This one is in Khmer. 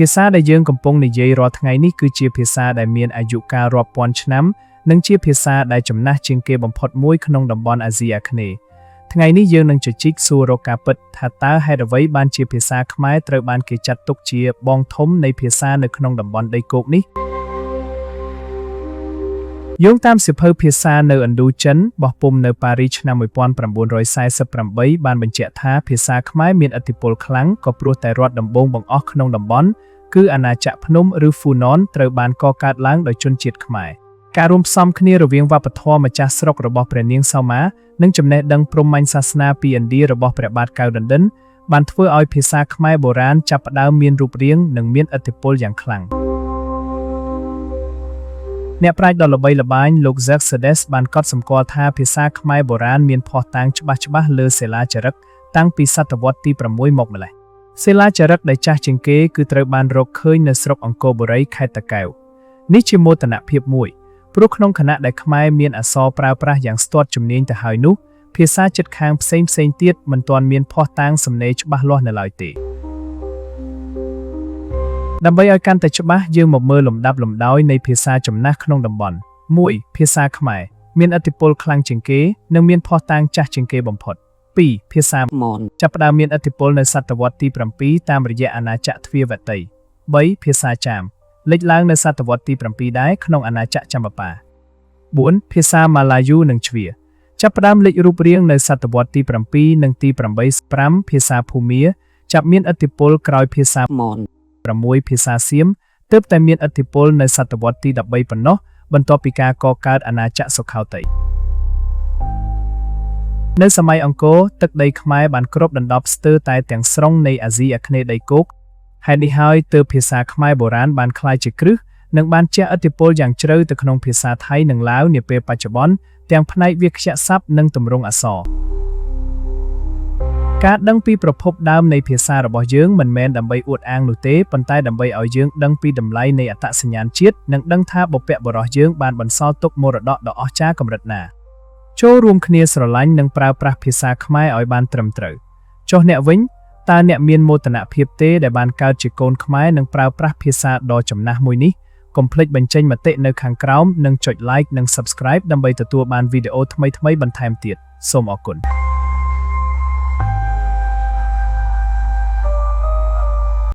ភាសាដែលយើងកំពុងនិយាយរាល់ថ្ងៃនេះគឺជាភាសាដែលមានអាយុកាលរាប់ពាន់ឆ្នាំនិងជាភាសាដែលចំណាស់ជាងគេបំផុតមួយក្នុងតំបន់អាស៊ីអាគ្នេយ៍ថ្ងៃនេះយើងនឹងជជែកសួររកការពិតថាតើហេតុអ្វីបានជាភាសាខ្មែរត្រូវបានគេចាត់ទុកជាបងធំនៃភាសានៅក្នុងតំបន់ដីគោកនេះយោងតាមសៀវភៅភាសានៅឥណ្ឌូចិនបោះពុម្ពនៅប៉ារីសឆ្នាំ1948បានបញ្ជាក់ថាភាសាខ្មែរមានឥទ្ធិពលខ្លាំងក៏ព្រោះតែរដ្ឋដំបូងបង្អស់ក្នុងតំបន់គឺអាណាចក្រភ្នំឬហ្វូណនត្រូវបានកកើតឡើងដោយជនជាតិខ្មែរការរួមផ្សំគ្នារវាងវប្បធម៌ម្ចាស់ស្រុករបស់ព្រះនាងសោមានិងចំណេះដឹងព្រហ្មញ្ញសាសនាពីឥណ្ឌារបស់ព្រះបាទកៅណ្ឌិន្ទបានធ្វើឲ្យភាសាខ្មែរបុរាណចាប់ផ្ដើមមានរូបរាងនិងមានឥទ្ធិពលយ៉ាងខ្លាំងអ្នកប្រាជ្ញដ៏ល្បីល្បាញលោក Zerxes បានកត់សម្គាល់ថាភាសាខ្មែរបុរាណមានភស្តុតាងច្បាស់លើសិលាចារឹកតាំងពីសតវត្សទី6មកម្ល៉េះសិលាចារឹកដែលចាស់ជាងគេគឺត្រូវបានរកឃើញនៅស្រុកអង្គរបុរីខេត្តតាកែវនេះជាមោទនភាពមួយព្រោះក្នុងខណៈដែលខ្មែរមានអក្សរប្រើប្រាស់យ៉ាងស្ទាត់ជំនាញទៅហើយនោះភាសាជិតខាងផ្សេងទៀតមិនទាន់មានភស្តុតាងសំណេរច្បាស់លាស់នៅឡើយទេដើម្បីឲ្យកាន់តែច្បាស់យើងមកមើលលំដាប់លំដោយនៃភាសាចំណាស់ក្នុងតំបន់ 1. ភាសាខ្មែរមានឥទ្ធិពលខ្លាំងជាងគេនិងមានភស្តុតាងចាស់ជាងគេបំផុត 2. ភាសាមនចាប់ផ្ដើមមានឥទ្ធិពលនៅសតវត្សទី7តាមរយៈអាណាចក្រទ្វារវតី 3. ភាសាចាមលេចឡើងនៅសតវត្សទី7ដែរក្នុងអាណាចក្រចម្ប៉ា 4. ភាសាម៉ាឡាយូនិងជ្វាចាប់ផ្ដើមលេចរូបរាងនៅសតវត្សទី7និងទី8 5. ភាសាភូមាចាប់មានឥទ្ធិពលក្រោយភាសាមន 6. ភាសាសៀមទើបតែមានឥទ្ធិពលនៅសតវត្សទី13ប៉ុណ្ណោះបន្ទាប់ពីការកកើតអាណាចក្រសុខោទ័យនៅសម័យអង្គរទឹកដីខ្មែរបានគ្របដណ្ដប់ស្ទើរតែទាំងស្រុងនៃអាស៊ីអាគ្នេយ៍ដីគោកហេតុនេះហើយទើបភាសាខ្មែរបុរាណបានក្លាយជាគ្រឹះនិងបានជះឥទ្ធិពលយ៉ាងជ្រៅទៅក្នុងភាសាថៃនិងឡាវនាពេលបច្ចុប្បន្នទាំងផ្នែកវាក្យស័ព្ទនិងទម្រង់អក្សរការដឹងពីប្រភពដើមនៃភាសារបស់យើងមិនមែនដើម្បីអួតអាងនោះទេប៉ុន្តែដើម្បីឲ្យយើងដឹងពីតម្លៃនៃអត្តសញ្ញាណជាតិនិងដឹងថាបុព្វបុរសយើងបានបន្សល់ទុកមរតកដ៏អស្ចារ្យកម្រិតណាចូលរួមគ្នាស្រឡាញ់និងប្រើប្រាស់ភាសាខ្មែរឲ្យបានត្រឹមត្រូវចុះអ្នកវិញតើអ្នកមានមោទនភាពទេដែលបានកើតជាកូនខ្មែរនិងប្រើប្រាស់ភាសាដ៏ចំណាស់មួយនេះកុំភ្លេចបញ្ចេញមតិនៅខាងក្រោមនិងចុច like និង subscribe ដើម្បីទទួលបានវីដេអូថ្មីៗបន្ថែមទៀតសូមអរគុណ